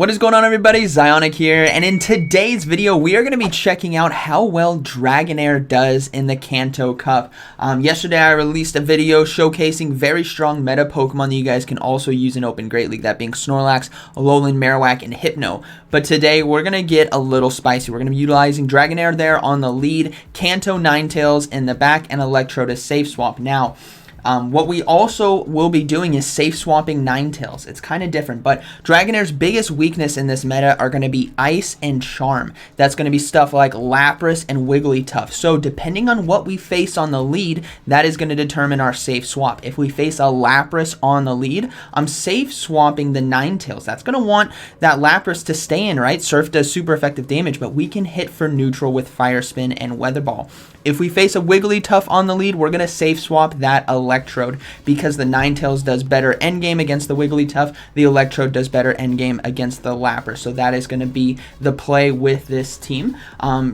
What is going on, everybody? ZyoniK here, and in today's video we are going to be checking out how well Dragonair does in the Kanto Cup. Yesterday I released a video showcasing very strong meta Pokemon that you guys can also use in Open Great League, that being Snorlax, Alolan Marowak, and Hypno. But today we're going to get a little spicy. We're going to be utilizing Dragonair there on the lead, Kanto Ninetales in the back, and Electrode as safe swap. Now, what we also will be doing is safe swapping Ninetales. It's kind of different, but Dragonair's biggest weakness in this meta are going to be Ice and Charm. That's going to be stuff like Lapras and Wigglytuff. So depending on what we face on the lead, that is going to determine our safe swap. If we face a Lapras on the lead, I'm safe swapping the Ninetales. That's going to want that Lapras to stay in, right? Surf does super effective damage, but we can hit for neutral with Fire Spin and Weather Ball. If we face a Wigglytuff on the lead, we're going to safe swap that Electrode because the Ninetales does better endgame against the Wigglytuff. The Electrode does better endgame against the Lapras. So that is going to be the play with this team.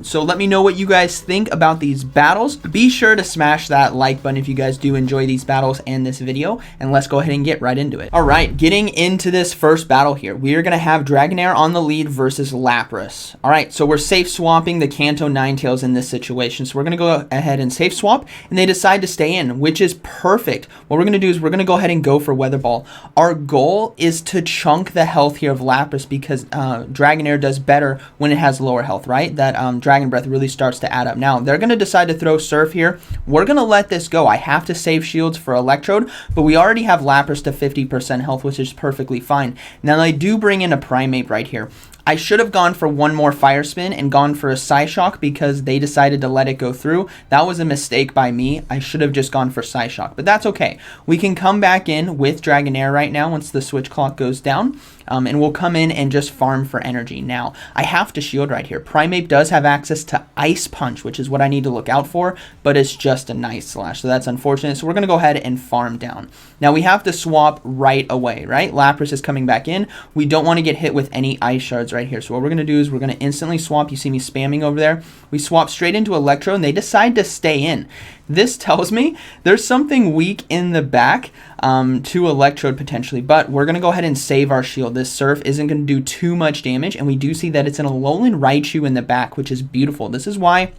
So let me know what you guys think about these battles. Be sure to smash that like button if you guys do enjoy these battles and this video. And let's go ahead and get right into it. All right, getting into this first battle here, we are going to have Dragonair on the lead versus Lapras. All right, so we're safe swapping the Kanto Ninetales in this situation. So we're going to go ahead and safe swap, and they decide to stay in, which is perfect. What we're going to do is we're going to go ahead and go for Weather Ball. Our goal is to chunk the health here of Lapras because Dragonair does better when it has lower health, right? That Dragon Breath really starts to add up. Now, they're going to decide to throw Surf here. We're going to let this go. I have to save shields for Electrode, but we already have Lapras to 50% health, which is perfectly fine. Now, they do bring in a Primate right here. I should have gone for one more Fire Spin and gone for a Psyshock because they decided to let it go through. That was a mistake by me. I should have just gone for Psyshock, but that's okay. We can come back in with Dragonair right now once the switch clock goes down. And we'll come in and just farm for energy. Now, I have to shield right here. Primate does have access to Ice Punch, which is what I need to look out for, but it's just a Night Slash, so that's unfortunate. So we're going to go ahead and farm down. Now, we have to swap right away, right? Lapras is coming back in. We don't want to get hit with any Ice Shards right here. So what we're going to do is we're going to instantly swap. You see me spamming over there. We swap straight into Electro, and they decide to stay in. This tells me there's something weak in the back to Electrode potentially, but we're going to go ahead and save our shield. This Surf isn't going to do too much damage, and we do see that it's an Alolan Raichu in the back, which is beautiful. This is why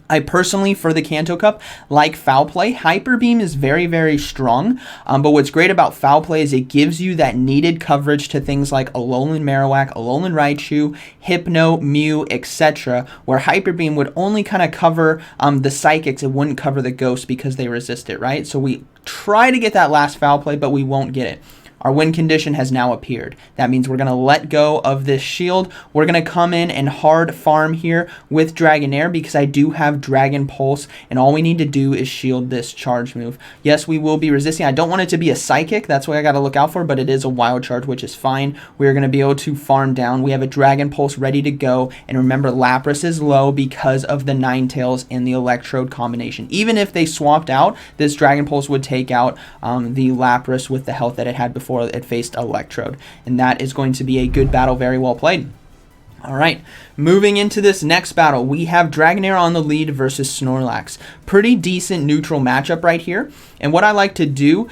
I personally, for the Kanto Cup, like Foul Play. Hyper Beam is very, very strong, but what's great about Foul Play is it gives you that needed coverage to things like Alolan Marowak, Alolan Raichu, Hypno, Mew, etc., where Hyper Beam would only kind of cover the Psychics. It wouldn't cover the Ghosts because they resist it, right? So we try to get that last Foul Play, but we won't get it. Our win condition has now appeared. That means we're going to let go of this shield. We're going to come in and hard farm here with Dragonair because I do have Dragon Pulse, and all we need to do is shield this charge move. Yes, we will be resisting. I don't want it to be a Psychic. That's what I got to look out for, but it is a Wild Charge, which is fine. We're going to be able to farm down. We have a Dragon Pulse ready to go, and remember, Lapras is low because of the Ninetales and the Electrode combination. Even if they swapped out, this Dragon Pulse would take out the Lapras with the health that it had before it faced Electrode, and that is going to be a good battle. Very well played. All right, moving into this next battle, we have Dragonair on the lead versus Snorlax. Pretty decent neutral matchup right here. And what I like to do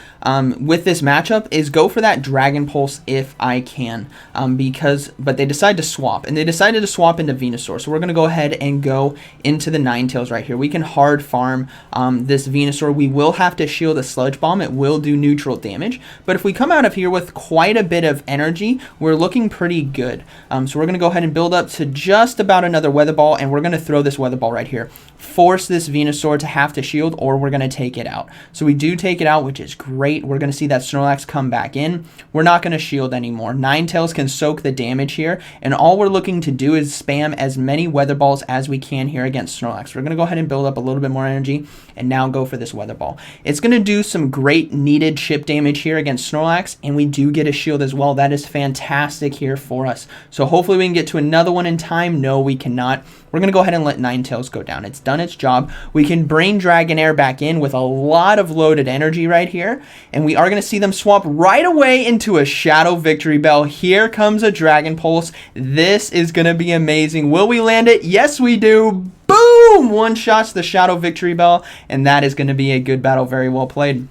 with this matchup is go for that Dragon Pulse if I can, but they decide to swap, and they decided to swap into Venusaur. So we're going to go ahead and go into the Ninetales right here. We can hard farm this Venusaur. We will have to shield a Sludge Bomb. It will do neutral damage, but if we come out of here with quite a bit of energy, we're looking pretty good. So we're going to go ahead and build up to just about another Weather Ball, and we're going to throw this Weather Ball right here. Force this Venusaur to have to shield, or we're going to take it out. So we do take it out, which is great. We're going to see that Snorlax come back in. We're not going to shield anymore. Ninetales can soak the damage here, and all we're looking to do is spam as many Weather Balls as we can here against Snorlax. We're going to go ahead and build up a little bit more energy, and now go for this Weather Ball. It's going to do some great needed chip damage here against Snorlax, and we do get a shield as well. That is fantastic here for us. So hopefully we can get to another one in time. No, we cannot. We're going to go ahead and let Ninetales go down. It's done its job. We can bring Dragonair back in with a lot of loaded energy right here, and we are going to see them swap right away into a Shadow Victory Bell. Here comes a Dragon Pulse. This is going to be amazing. Will we land it? Yes, we do. Boom! One shots the Shadow Victory Bell, and that is going to be a good battle. Very well played.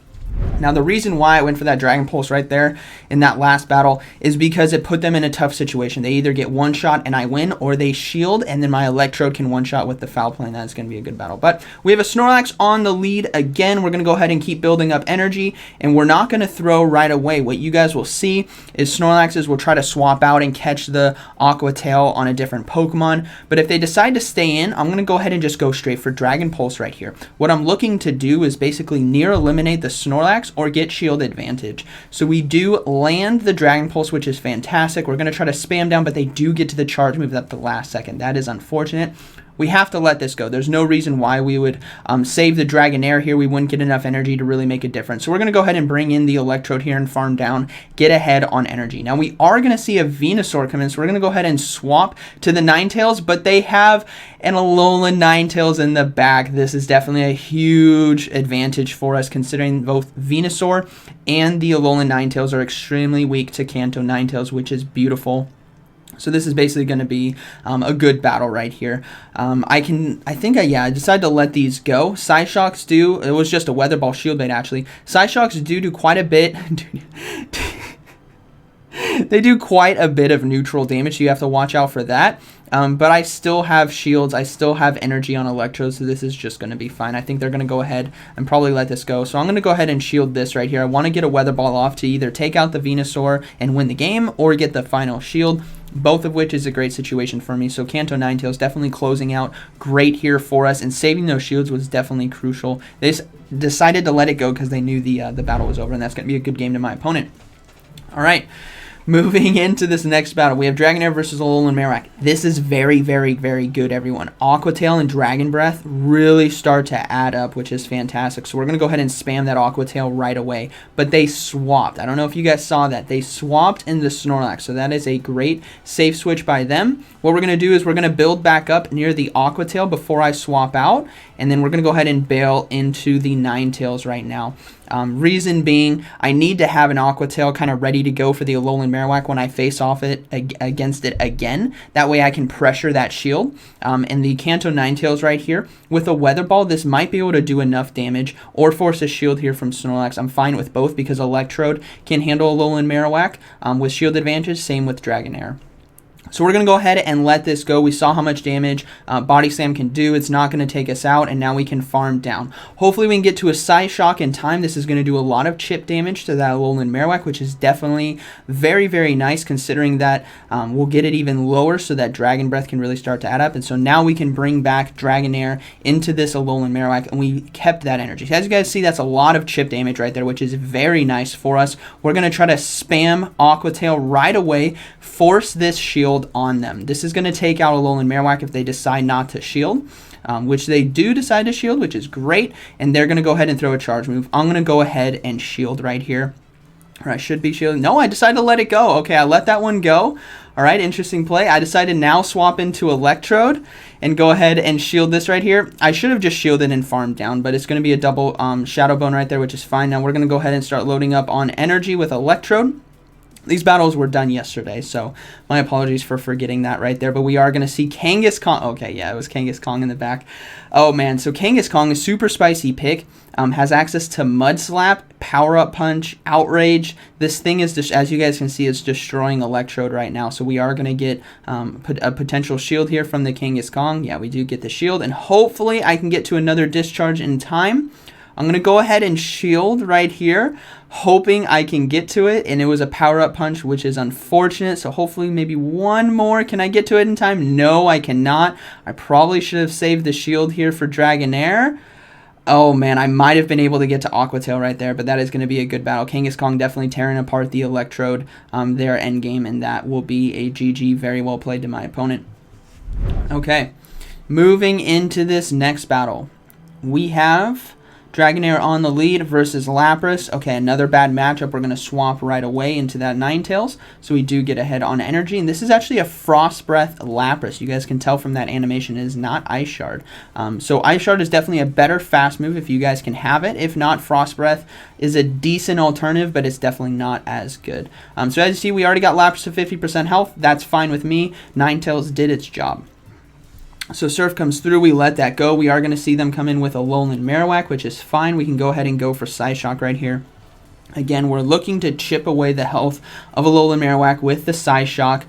Now, the reason why I went for that Dragon Pulse right there in that last battle is because it put them in a tough situation. They either get one shot and I win, or they shield, and then my Electrode can one shot with the foul play, and that's going to be a good battle. But we have a Snorlax on the lead again. We're going to go ahead and keep building up energy, and we're not going to throw right away. What you guys will see is Snorlaxes will try to swap out and catch the Aqua Tail on a different Pokemon. But if they decide to stay in, I'm going to go ahead and just go straight for Dragon Pulse right here. What I'm looking to do is basically near eliminate the Snorlax or get shield advantage. So we do land the Dragon Pulse, which is fantastic. We're going to try to spam down, but they do get to the charge move at the last second. That is unfortunate. We have to let this go. There's no reason why we would save the Dragonair here. We wouldn't get enough energy to really make a difference. So we're going to go ahead and bring in the Electrode here and farm down, get ahead on energy. Now we are going to see a Venusaur come in, so we're going to go ahead and swap to the Ninetales, but they have an Alolan Ninetales in the back. This is definitely a huge advantage for us, considering both Venusaur and the Alolan Ninetales are extremely weak to Kanto Ninetales, which is beautiful. So this is basically going to be a good battle right here. I decided to let these go. Psyshocks do, it was just a Weather Ball Shield Bait actually. Psyshocks do quite a bit. They do quite a bit of neutral damage, so you have to watch out for that. But I still have shields. I still have energy on Electrode, so this is just going to be fine. I think they're going to go ahead and probably let this go. So I'm going to go ahead and shield this right here. I want to get a Weather Ball off to either take out the Venusaur and win the game or get the final shield, both of which is a great situation for me. So Kanto Ninetales definitely closing out great here for us, and saving those shields was definitely crucial. They just decided to let it go because they knew the battle was over, and that's going to be a good game to my opponent. All right. Moving into this next battle, we have Dragonair versus Alolan Marowak. This is very, very, very good, everyone. Aqua Tail and Dragon Breath really start to add up, which is fantastic. So we're going to go ahead and spam that Aqua Tail right away. But they swapped. I don't know if you guys saw that. They swapped in the Snorlax, so that is a great safe switch by them. What we're going to do is we're going to build back up near the Aqua Tail before I swap out, and then we're going to go ahead and bail into the Ninetales right now. Reason being, I need to have an Aqua Tail kind of ready to go for the Alolan Marowak when I face off against it again. That way I can pressure that shield. And the Kanto Ninetales right here, with a Weather Ball, this might be able to do enough damage or force a shield here from Snorlax. I'm fine with both because Electrode can handle Alolan Marowak with shield advantage, same with Dragonair. So we're going to go ahead and let this go. We saw how much damage Body Slam can do. It's not going to take us out, and now we can farm down. Hopefully we can get to a Psyshock in time. This is going to do a lot of chip damage to that Alolan Marowak, which is definitely very, very nice, considering that we'll get it even lower so that Dragon Breath can really start to add up. And so now we can bring back Dragonair into this Alolan Marowak, and we kept that energy. So as you guys see, that's a lot of chip damage right there, which is very nice for us. We're going to try to spam Aqua Tail right away, force this shield on them. This is going to take out Alolan Marowak if they decide not to shield, which they do decide to shield, which is great, and they're going to go ahead and throw a charge move. I'm going to go ahead and shield right here. Or I should be shielding. No, I decided to let it go. Okay, I let that one go. All right, interesting play. I decided now swap into Electrode and go ahead and shield this right here. I should have just shielded and farmed down, but it's going to be a double Shadow Bone right there, which is fine. Now we're going to go ahead and start loading up on energy with Electrode. These battles were done yesterday, so my apologies for forgetting that right there. But we are going to see Kangaskhan. Okay, yeah, it was Kangaskhan in the back. Oh, man. So Kangaskhan, a super spicy pick, has access to Mud Slap, Power Up Punch, Outrage. This thing is, just, as you guys can see, it's destroying Electrode right now. So we are going to get a potential shield here from the Kangaskhan. Yeah, we do get the shield. And hopefully I can get to another discharge in time. I'm going to go ahead and shield right here, hoping I can get to it, and it was a power-up punch, which is unfortunate, so hopefully maybe one more. Can I get to it in time? No, I cannot. I probably should have saved the shield here for Dragonair. Oh, man, I might have been able to get to Aqua Tail right there, but that is going to be a good battle. Kangaskhan definitely tearing apart the Electrode, their endgame, and that will be a GG. Very well played to my opponent. Okay, moving into this next battle, we have Dragonair on the lead versus Lapras. Okay, another bad matchup. We're going to swap right away into that Ninetales. So we do get ahead on energy. And this is actually a Frost Breath Lapras. You guys can tell from that animation it is not Ice Shard. So Ice Shard is definitely a better fast move if you guys can have it. If not, Frost Breath is a decent alternative, but it's definitely not as good. So as you see, we already got Lapras to 50% health. That's fine with me. Ninetales did its job. So Surf comes through, we let that go. We are going to see them come in with a Alolan Marowak, which is fine. We can go ahead and go for Psyshock right here. Again, we're looking to chip away the health of Alolan Marowak with the Psyshock.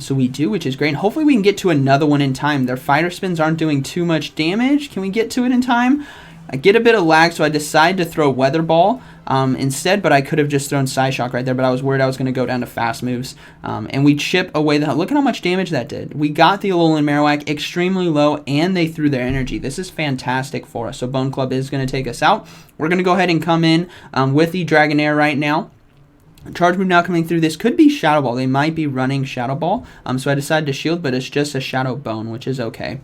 So we do, which is great. And hopefully we can get to another one in time. Their Fighter Spins aren't doing too much damage. Can we get to it in time? I get a bit of lag, so I decide to throw Weather Ball instead, but I could have just thrown Psyshock right there, but I was worried I was going to go down to fast moves. And we chip away the... Look at how much damage that did. We got the Alolan Marowak extremely low, and they threw their energy. This is fantastic for us. So Bone Club is going to take us out. We're going to go ahead and come in with the Dragonair right now. Charge move now coming through. This could be Shadow Ball. They might be running Shadow Ball. So I decided to shield, but it's just a Shadow Bone, which is okay.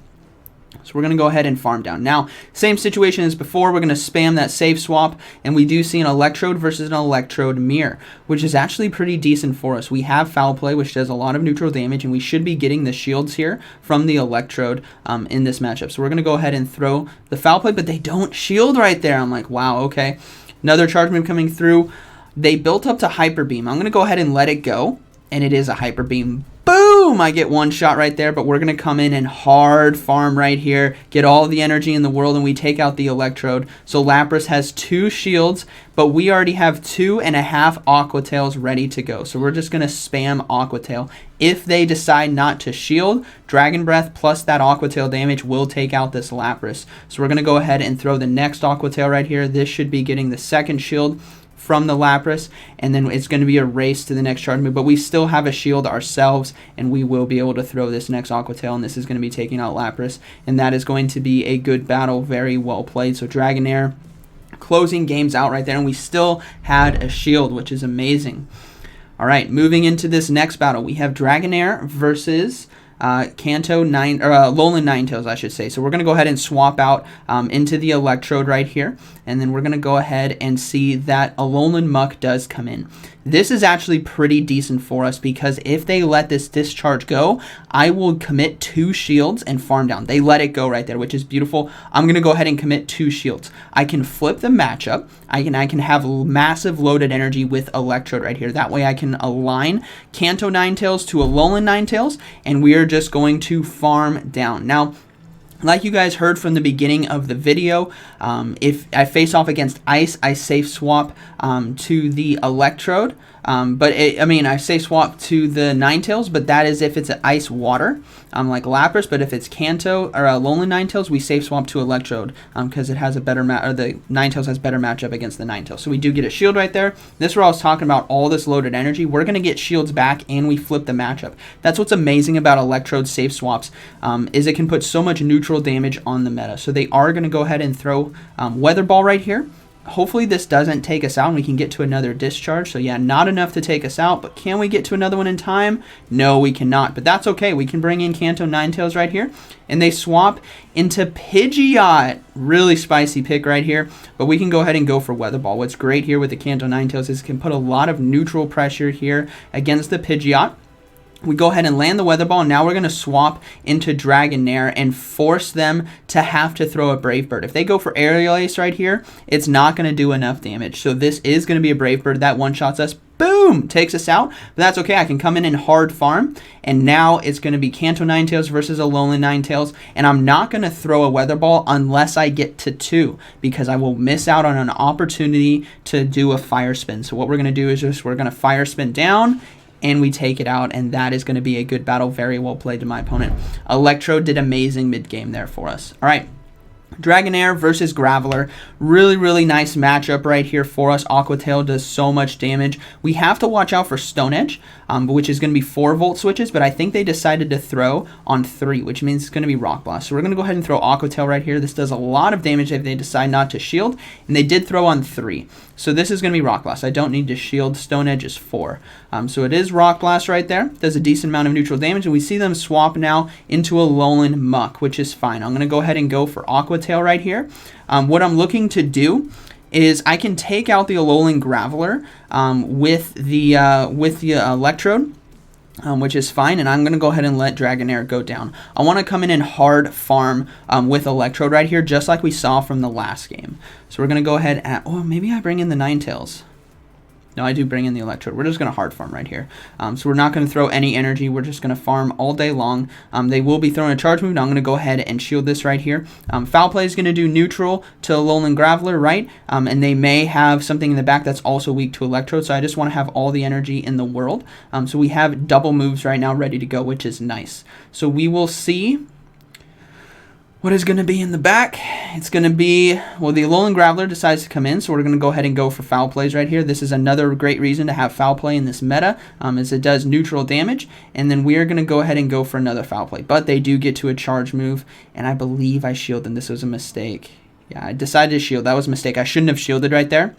So we're going to go ahead and farm down. Now, same situation as before. We're going to spam that save swap, and we do see an Electrode versus an Electrode Mirror, which is actually pretty decent for us. We have Foul Play, which does a lot of neutral damage, and we should be getting the shields here from the Electrode in this matchup. So we're going to go ahead and throw the Foul Play, but they don't shield right there. I'm like, wow, okay. Another charge move coming through. They built up to Hyper Beam. I'm going to go ahead and let it go, and it is a Hyper Beam. Boom! I get one shot right there, but we're going to come in and hard farm right here, get all the energy in the world, and we take out the Electrode. So Lapras has 2 shields, but we already have 2.5 Aqua Tails ready to go. So we're just going to spam Aqua Tail. If they decide not to shield, Dragon Breath plus that Aqua Tail damage will take out this Lapras. So we're going to go ahead and throw the next Aqua Tail right here. This should be getting the second shield from the Lapras, and then it's going to be a race to the next charge move, but we still have a shield ourselves, and we will be able to throw this next Aqua Tail, and this is going to be taking out Lapras, and that is going to be a good battle, very well played. So Dragonair closing games out right there, and we still had a shield, which is amazing. All right, moving into this next battle, we have Dragonair versus Kanto Alolan Ninetales, I should say. So we're going to go ahead and swap out into the Electrode right here, and then we're going to go ahead and see that Alolan Muck does come in. This is actually pretty decent for us because if they let this discharge go, I will commit 2 shields and farm down. They let it go right there, which is beautiful. I'm going to go ahead and commit 2 shields. I can flip the matchup. I can have massive loaded energy with Electrode right here. That way I can align Kanto Ninetales to Alolan Ninetales, and we are just going to farm down. Now, like you guys heard from the beginning of the video, if I face off against Ice, I safe swap to the Electrode. I safe swap to the Ninetales, but that is if it's an Ice Water, like Lapras. But if it's Kanto or Alolan Ninetales, we safe swap to Electrode because it has a better the Ninetales has better matchup against the Ninetales. So we do get a shield right there. This is where I was talking about all this loaded energy. We're going to get shields back, and we flip the matchup. That's what's amazing about Electrode safe swaps, is it can put so much neutral damage on the meta. So they are going to go ahead and throw Weather Ball right here. Hopefully this doesn't take us out and we can get to another discharge. So yeah, not enough to take us out, but can we get to another one in time? No, we cannot, but that's okay. We can bring in Kanto Ninetales right here, and they swap into Pidgeot. Really spicy pick right here, but we can go ahead and go for Weather Ball. What's great here with the Kanto Ninetales is it can put a lot of neutral pressure here against the Pidgeot. We go ahead and land the Weather Ball, and now we're going to swap into Dragonair and force them to have to throw a Brave Bird. If they go for Aerial Ace right here, it's not going to do enough damage. So this is going to be a Brave Bird that one-shots us. Boom! Takes us out, but that's okay. I can come in and hard farm, and now it's going to be Kanto Ninetales versus Alolan Ninetales, and I'm not going to throw a Weather Ball unless I get to 2, because I will miss out on an opportunity to do a Fire Spin. So what we're going to do is we're going to Fire Spin down, and we take it out, and that is going to be a good battle. Very well played to my opponent. Electrode did amazing mid-game there for us. All right. Dragonair versus Graveler. Really, really nice matchup right here for us. Aqua Tail does so much damage. We have to watch out for Stone Edge, which is going to be 4-volt switches, but I think they decided to throw on 3, which means it's going to be Rock Blast. So we're going to go ahead and throw Aqua Tail right here. This does a lot of damage if they decide not to shield, and they did throw on 3. So this is going to be Rock Blast. I don't need to shield. Stone Edge is 4. So it is Rock Blast right there. Does a decent amount of neutral damage, and we see them swap now into a Alolan Muck, which is fine. I'm going to go ahead and go for Aqua Tail right here. What I'm looking to do is I can take out the Alolan Graveler with the Electrode, which is fine, and I'm going to go ahead and let Dragonair go down. I want to come in and hard farm with Electrode right here, just like we saw from the last game. So we're going to go ahead and... Oh, maybe I bring in the Ninetales. No, I do bring in the Electrode. We're just going to hard farm right here. So we're not going to throw any energy. We're just going to farm all day long. They will be throwing a charge move. Now I'm going to go ahead and shield this right here. Foul Play is going to do neutral to Alolan Graveler, right? And they may have something in the back that's also weak to Electrode. So I just want to have all the energy in the world. So we have double moves right now ready to go, which is nice. So we will see what is going to be in the back. It's going to be, well, the Alolan Graveler decides to come in, so we're going to go ahead and go for Foul Plays right here. This is another great reason to have Foul Play in this meta, as it does neutral damage, and then we are going to go ahead and go for another Foul Play. But they do get to a charge move, and I believe I shielded. This was a mistake. Yeah, I decided to shield. That was a mistake. I shouldn't have shielded right there.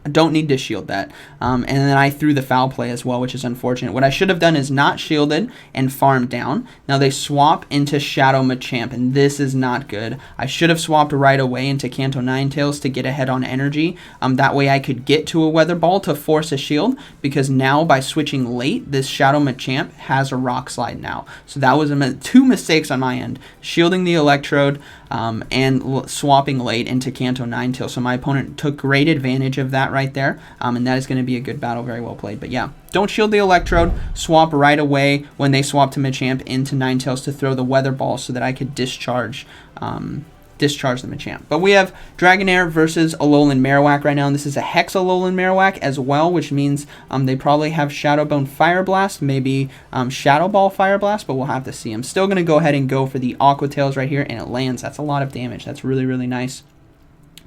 I don't need to shield that. And then I threw the Foul Play as well, which is unfortunate. What I should have done is not shielded and farmed down. Now they swap into Shadow Machamp, and this is not good. I should have swapped right away into Kanto Ninetales to get ahead on energy. That way I could get to a Weather Ball to force a shield, because now by switching late, this Shadow Machamp has a Rock Slide now. So that was two mistakes on my end. Shielding the Electrode and swapping late into Kanto Ninetales. So my opponent took great advantage of that right there, and that is going to be a good battle. Very well played. But yeah, don't shield the Electrode, swap right away when they swap to Machamp into Ninetales to throw the Weather Ball so that I could discharge the Machamp. But we have Dragonair versus Alolan Marowak right now, and this is a Hex Alolan Marowak as well, which means they probably have Shadow Bone Fire Blast, maybe Shadow Ball Fire Blast, but we'll have to see. I'm still going to go ahead and go for the Aqua Tails right here, and it lands. That's a lot of damage. That's really, really nice.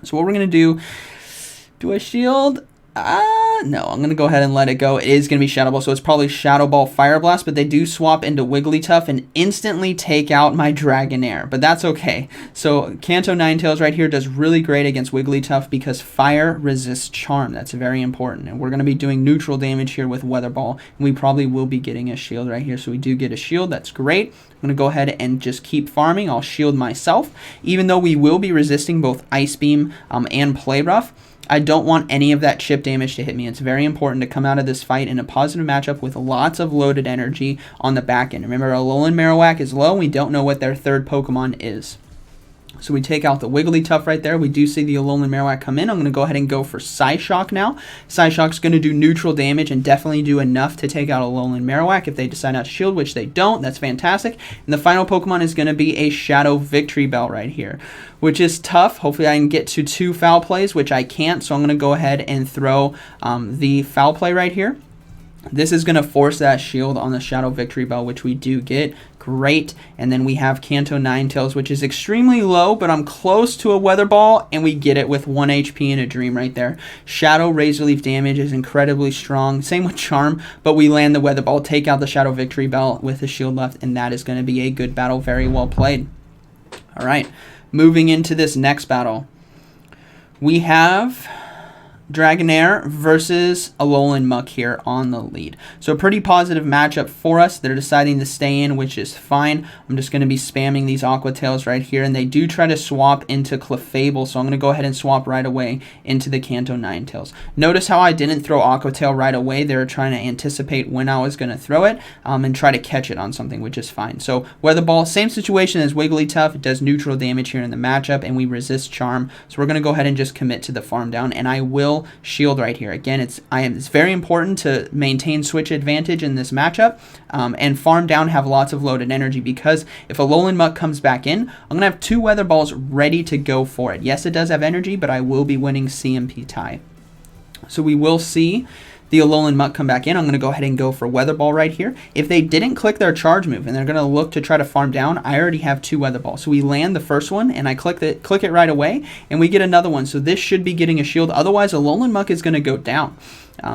So what we're going to do I shield? No, I'm going to go ahead and let it go. It is going to be Shadow Ball, so it's probably Shadow Ball Fire Blast, but they do swap into Wigglytuff and instantly take out my Dragonair, but that's okay. So Kanto Ninetales right here does really great against Wigglytuff because Fire resists Charm. That's very important, and we're going to be doing neutral damage here with Weather Ball, and we probably will be getting a shield right here, so we do get a shield. That's great. I'm going to go ahead and just keep farming. I'll shield myself, even though we will be resisting both Ice Beam and Play Rough. I don't want any of that chip damage to hit me. It's very important to come out of this fight in a positive matchup with lots of loaded energy on the back end. Remember, Alolan Marowak is low. We don't know what their third Pokemon is. So we take out the Wigglytuff right there. We do see the Alolan Marowak come in. I'm going to go ahead and go for Psyshock now. Psyshock's going to do neutral damage and definitely do enough to take out Alolan Marowak if they decide not to shield, which they don't. That's fantastic. And the final Pokemon is going to be a Shadow Victory Bell right here, which is tough. Hopefully I can get to 2 Foul Plays, which I can't. So I'm going to go ahead and throw the Foul Play right here. This is going to force that shield on the Shadow Victory Bell, which we do get. Great. And then we have Kanto Ninetales, which is extremely low, but I'm close to a Weather Ball, and we get it with 1 HP and a Dream right there. Shadow Razor Leaf damage is incredibly strong. Same with Charm, but we land the Weather Ball, take out the Shadow Victory Bell with the shield left, and that is going to be a good battle. Very well played. All right, moving into this next battle. We have Dragonair versus Alolan Muck here on the lead. So a pretty positive matchup for us. They're deciding to stay in, which is fine. I'm just going to be spamming these Aqua Tails right here, and they do try to swap into Clefable, so I'm going to go ahead and swap right away into the Kanto Ninetales. Notice how I didn't throw Aqua Tail right away. They were trying to anticipate when I was going to throw it and try to catch it on something, which is fine. So Weather Ball, same situation as Wigglytuff. It does neutral damage here in the matchup, and we resist Charm. So we're going to go ahead and just commit to the farm down, and I will shield right here. Again, it's very important to maintain switch advantage in this matchup and farm down, have lots of loaded energy, because if Alolan Muck comes back in, I'm going to have 2 Weather Balls ready to go for it. Yes, it does have energy, but I will be winning CMP tie. So we will see the Alolan Muck come back in. I'm going to go ahead and go for Weather Ball right here. If they didn't click their charge move and they're going to look to try to farm down, I already have 2 Weather Balls. So we land the first one and I click it right away, and we get another one. So this should be getting a shield. Otherwise, Alolan Muck is going to go down.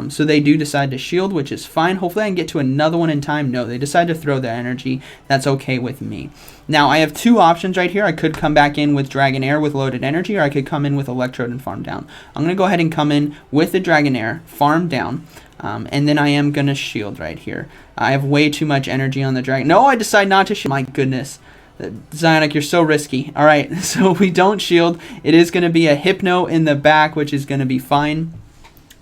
So they do decide to shield, which is fine. Hopefully I can get to another one in time. No, they decide to throw their energy. That's okay with me. Now I have 2 options right here. I could come back in with Dragonair with loaded energy, or I could come in with Electrode and farm down. I'm going to go ahead and come in with the Dragonair, farm down, and then I am going to shield right here. I have way too much energy on the Dragon. No, I decide not to shield. My goodness. ZyoniK, you're so risky. All right, so we don't shield. It is going to be a Hypno in the back, which is going to be fine.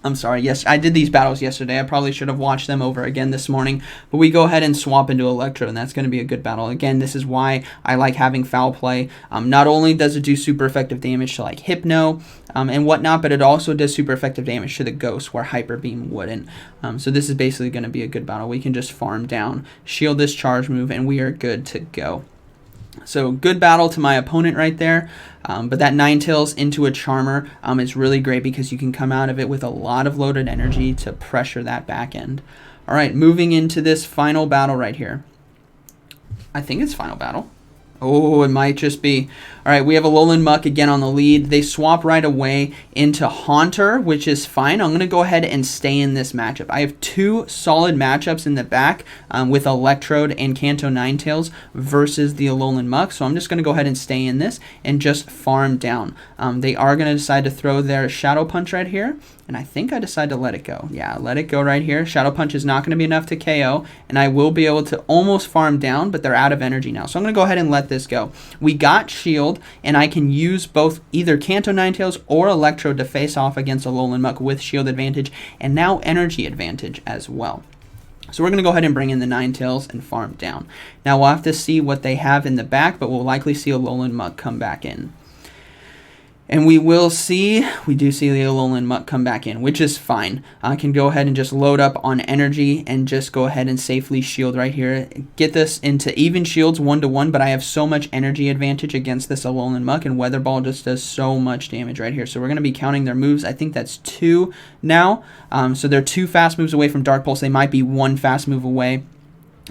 I'm sorry, yes, I did these battles yesterday. I probably should have watched them over again this morning. But we go ahead and swap into Electro, and that's going to be a good battle. Again, this is why I like having Foul Play. Not only does it do super effective damage to like Hypno and whatnot, but it also does super effective damage to the Ghost, where Hyper Beam wouldn't. So this is basically going to be a good battle. We can just farm down, shield this charge move, and we are good to go. So good battle to my opponent right there, but that Ninetales into a Charmer is really great because you can come out of it with a lot of loaded energy to pressure that back end. All right, moving into this final battle right here. I think it's final battle. Oh, it might just be. All right, we have a Alolan Muck again on the lead. They swap right away into Haunter, which is fine. I'm going to go ahead and stay in this matchup. I have two solid matchups in the back with Electrode and Kanto Ninetales versus the Alolan Muck. So I'm just going to go ahead and stay in this and just farm down. They are going to decide to throw their Shadow Punch right here. And I think I decide to let it go. Yeah, let it go right here. Shadow Punch is not going to be enough to KO, and I will be able to almost farm down, but they're out of energy now. So I'm going to go ahead and let this go. We got Shield, and I can use both either Kanto Ninetales or Electrode to face off against Alolan Muck with Shield advantage, and now energy advantage as well. So we're going to go ahead and bring in the Ninetales and farm down. Now we'll have to see what they have in the back, but we'll likely see Alolan Muck come back in. And we do see the Alolan Muck come back in, which is fine. I can go ahead and just load up on energy and just go ahead and safely shield right here. Get this into even shields 1-to-1, but I have so much energy advantage against this Alolan Muck, and Weather Ball just does so much damage right here. So we're going to be counting their moves. I think that's 2 now. So they're 2 fast moves away from Dark Pulse. They might be 1 fast move away.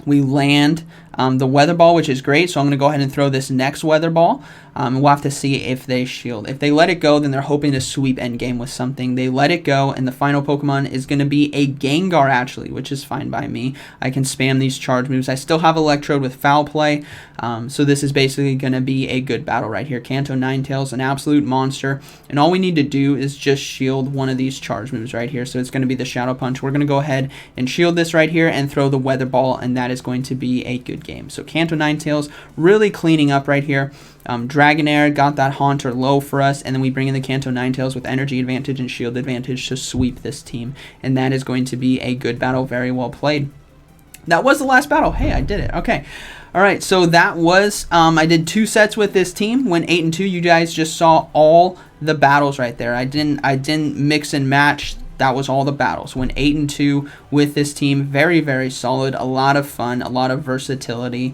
We land the Weather Ball, which is great, so I'm going to go ahead and throw this next Weather Ball. We'll have to see if they shield. If they let it go, then they're hoping to sweep endgame with something. They let it go, and the final Pokemon is going to be a Gengar, actually, which is fine by me. I can spam these charge moves. I still have Electrode with Foul Play, so this is basically going to be a good battle right here. Kanto Ninetales, an absolute monster, and all we need to do is just shield one of these charge moves right here. So it's going to be the Shadow Punch. We're going to go ahead and shield this right here and throw the Weather Ball, and that is going to be a good game. So Kanto Ninetales really cleaning up right here. Dragonair got that Haunter low for us, and then we bring in the Kanto Ninetales with energy advantage and shield advantage to sweep this team, and that is going to be a good battle, very well played. That was the last battle. Hey, I did it. Okay. All right, so that was, I did 2 sets with this team, went 8-2. You guys just saw all the battles right there. I didn't mix and match. That was all the battles. Went 8-2 with this team. Very, very solid. A lot of fun. A lot of versatility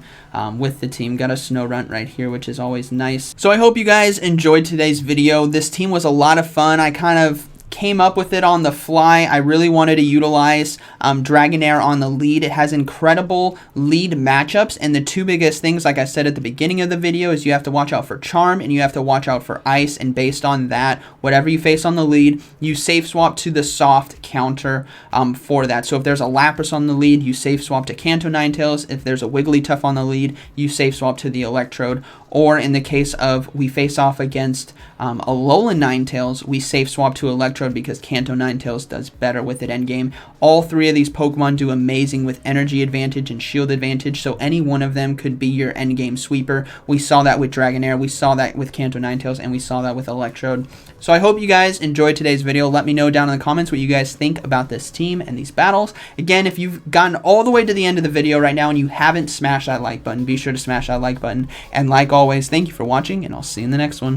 with the team. Got a Snow Runt right here, which is always nice. So I hope you guys enjoyed today's video. This team was a lot of fun. I kind of came up with it on the fly. I really wanted to utilize Dragonair on the lead. It has incredible lead matchups, and the 2 biggest things, like I said at the beginning of the video, is you have to watch out for Charm and you have to watch out for Ice, and based on that, whatever you face on the lead, you safe swap to the soft counter for that. So if there's a Lapras on the lead, you safe swap to Kanto Ninetales. If there's a Wigglytuff on the lead, you safe swap to the Electrode. Or in the case of we face off against Alolan Ninetales, we safe swap to Electrode because Kanto Ninetales does better with it endgame. All 3 of these Pokemon do amazing with energy advantage and shield advantage, so any one of them could be your endgame sweeper. We saw that with Dragonair, we saw that with Kanto Ninetales, and we saw that with Electrode. So I hope you guys enjoyed today's video. Let me know down in the comments what you guys think about this team and these battles. Again, if you've gotten all the way to the end of the video right now and you haven't smashed that like button, be sure to smash that like button. And like always, thank you for watching, and I'll see you in the next one.